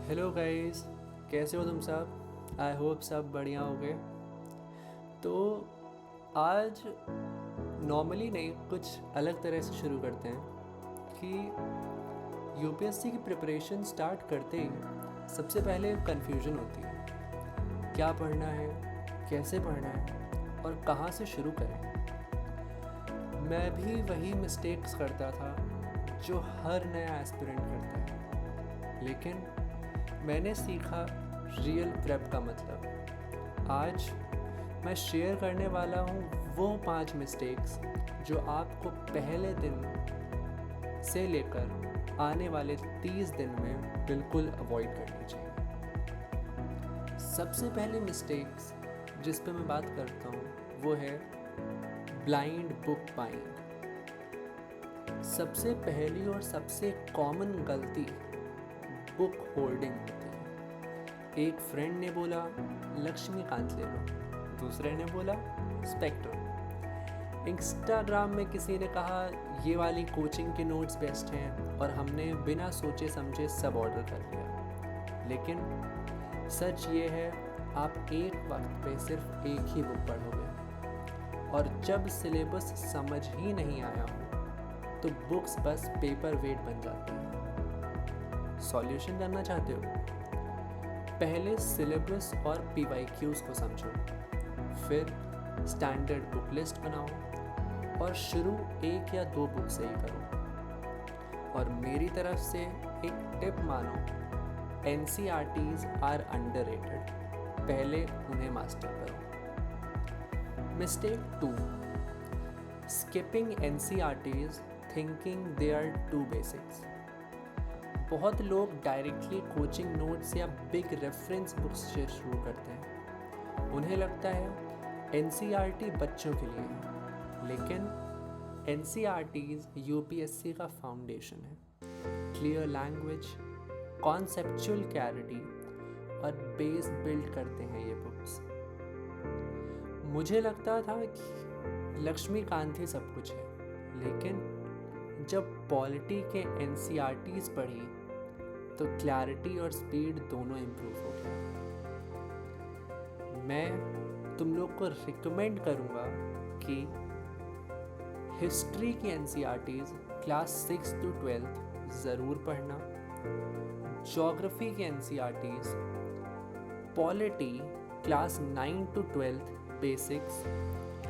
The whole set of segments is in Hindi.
हेलो गाइस, कैसे हो तुम सब। आई होप सब बढ़िया होगे। तो आज नॉर्मली नहीं, कुछ अलग तरह से शुरू करते हैं कि यूपीएससी की प्रिपरेशन स्टार्ट करते ही सबसे पहले कन्फ्यूजन होती है, क्या पढ़ना है, कैसे पढ़ना है और कहाँ से शुरू करें। मैं भी वही मिस्टेक्स करता था जो हर नया एस्पिरेंट करता है, लेकिन मैंने सीखा रियल प्रेप का मतलब। आज मैं शेयर करने वाला हूँ वो 5 मिस्टेक्स जो आपको पहले दिन से लेकर आने वाले 30 दिन में बिल्कुल अवॉइड करनी चाहिए। सबसे पहले मिस्टेक्स जिस पे मैं बात करता हूँ वो है ब्लाइंड बुक बाइंग। सबसे पहली और सबसे कॉमन गलती बुक होल्डिंग होती है। एक फ्रेंड ने बोला लक्ष्मीकांत ले लो, दूसरे ने बोला स्पेक्ट्रम, इंस्टाग्राम में किसी ने कहा ये वाली कोचिंग के नोट्स बेस्ट हैं और हमने बिना सोचे समझे सब ऑर्डर कर लिया। लेकिन सच ये है, आप एक वक्त पे सिर्फ एक ही बुक पढ़ोगे और जब सिलेबस समझ ही नहीं आया हो तो बुक्स बस पेपर वेट बन जाती हैं। सॉल्यूशन जानना चाहते हो? पहले सिलेबस और पीवाईक्यूज को समझो, फिर स्टैंडर्ड बुक लिस्ट बनाओ और शुरू 1 या 2 बुक से ही करो। और मेरी तरफ से एक टिप मानो, NCERTs आर अंडररेटेड, पहले उन्हें मास्टर करो। Mistake 2, skipping NCERTs thinking they are too basics. बहुत लोग डायरेक्टली कोचिंग नोट्स या बिग रेफरेंस बुक्स से शुरू करते हैं। उन्हें लगता है NCERT बच्चों के लिए है, लेकिन NCERTs यूपीएससी का फाउंडेशन है। क्लियर लैंग्वेज, कॉन्सेप्चुअल क्लैरिटी और बेस बिल्ड करते हैं ये बुक्स। मुझे लगता था कि लक्ष्मीकांत ही सब कुछ है, लेकिन जब पॉलिटी के NCERTs पढ़ी तो क्लैरिटी और स्पीड दोनों इम्प्रूव हो गया। मैं तुम लोग को रिकमेंड करूँगा कि हिस्ट्री की NCERTs क्लास 6 to 12 ज़रूर पढ़ना, ज्योग्राफी की NCERTs, polity class 9 to 12 basics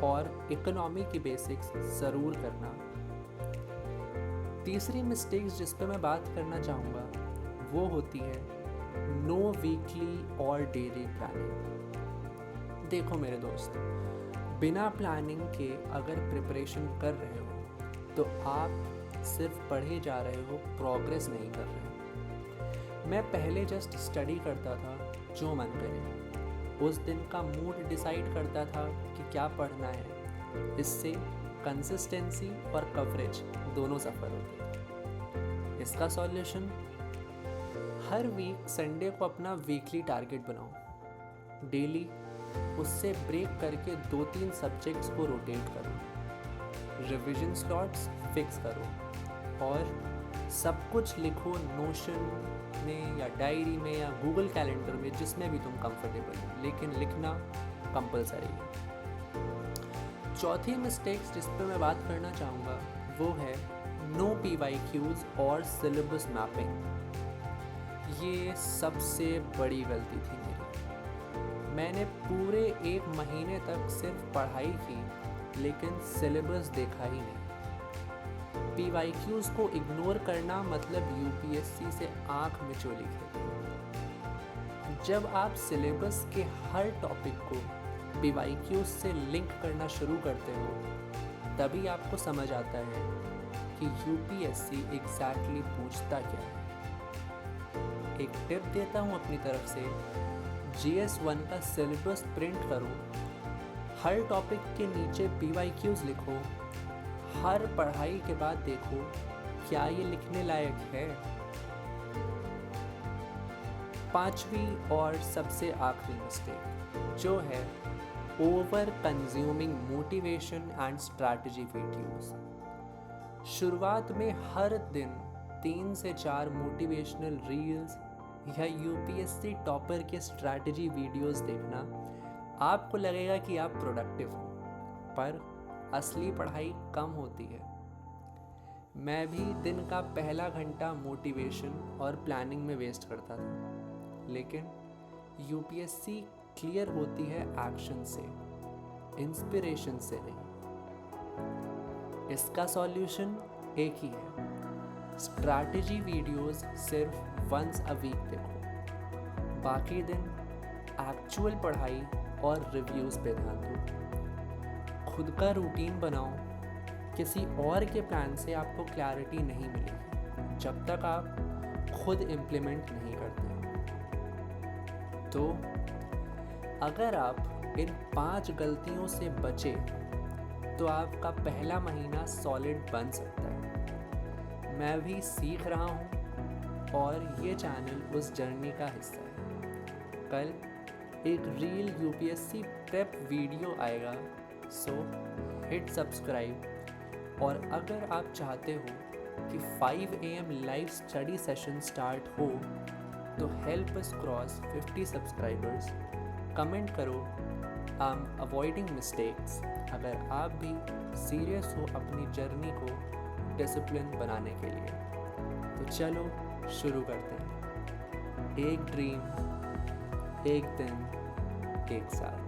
और इकोनॉमी की बेसिक्स ज़रूर करना। तीसरी मिस्टेक्स जिस पे मैं बात करना चाहूँगा वो होती है नो वीकली और डेली प्लानिंग। देखो मेरे दोस्त, बिना प्लानिंग के अगर प्रिपरेशन कर रहे हो तो आप सिर्फ पढ़े जा रहे हो, प्रोग्रेस नहीं कर रहे। मैं पहले जस्ट स्टडी करता था जो मन करे, उस दिन का मूड डिसाइड करता था कि क्या पढ़ना है। इससे कंसिस्टेंसी और कवरेज दोनों सफ़र होते हैं। इसका सॉल्यूशन, हर वीक संडे को अपना वीकली टारगेट बनाओ। डेली उससे ब्रेक करके 2-3 सब्जेक्ट्स को रोटेट करो, रिवीजन स्लॉट्स फिक्स करो और सब कुछ लिखो नोशन में या डायरी में या गूगल कैलेंडर में, जिसमें भी तुम कंफर्टेबल हो, लेकिन लिखना कंपलसरी है। चौथी मिस्टेक्स जिस पे मैं बात करना चाहूँगा वो है नो PYQs और सिलेबस मैपिंग। ये सबसे बड़ी गलती थी मेरी। मैंने पूरे 1 महीने तक सिर्फ पढ़ाई की, लेकिन सिलेबस देखा ही नहीं। PYQs को इग्नोर करना मतलब यूपीएससी से आँख मिचोली खेलना। जब आप सिलेबस के हर टॉपिक को PYQs से लिंक करना शुरू करते हो, तभी आपको समझ आता है कि यूपीएससी एग्जैक्टली पूछता क्या है। एक टिप देता हूँ अपनी तरफ से, GS1 का सिलेबस प्रिंट करो, हर टॉपिक के नीचे PYQs लिखो, हर पढ़ाई के बाद देखो क्या ये लिखने लायक है। 5वीं और सबसे आखिरी मिस्टेक जो है over consuming motivation and strategy videos. शुरुआत में हर दिन 3 से 4 मोटिवेशनल रील्स या यूपीएससी टॉपर के स्ट्रैटेजी वीडियोस देखना आपको लगेगा कि आप प्रोडक्टिव हो, पर असली पढ़ाई कम होती है। मैं भी दिन का पहला घंटा मोटिवेशन और प्लानिंग में वेस्ट करता था, लेकिन यूपीएससी क्लियर होती है एक्शन से, इंस्पिरेशन से नहीं। इसका सॉल्यूशन एक ही है, स्ट्रैटेजी वीडियोस सिर्फ वंस अ वीक देखो, बाकी दिन एक्चुअल पढ़ाई और रिव्यूज़ पे ध्यान दो। खुद का रूटीन बनाओ, किसी और के प्लान से आपको क्लैरिटी नहीं मिलेगी जब तक आप खुद इम्प्लीमेंट नहीं करते। तो अगर आप इन 5 गलतियों से बचे तो आपका पहला महीना सॉलिड बन सकता है। मैं भी सीख रहा हूँ और ये चैनल उस जर्नी का हिस्सा है। कल एक रील यूपीएससी प्रेप वीडियो आएगा, सो हिट सब्सक्राइब। और अगर आप चाहते हो कि 5 AM live study session start हो तो help us cross 50 subscribers. Comment करो आई एम अवॉइडिंग मिस्टेक्स अगर आप भी सीरियस हो अपनी जर्नी को डिसिप्लिन बनाने के लिए। तो चलो शुरू करते हैं। एक ड्रीम, एक दिन, एक साथ।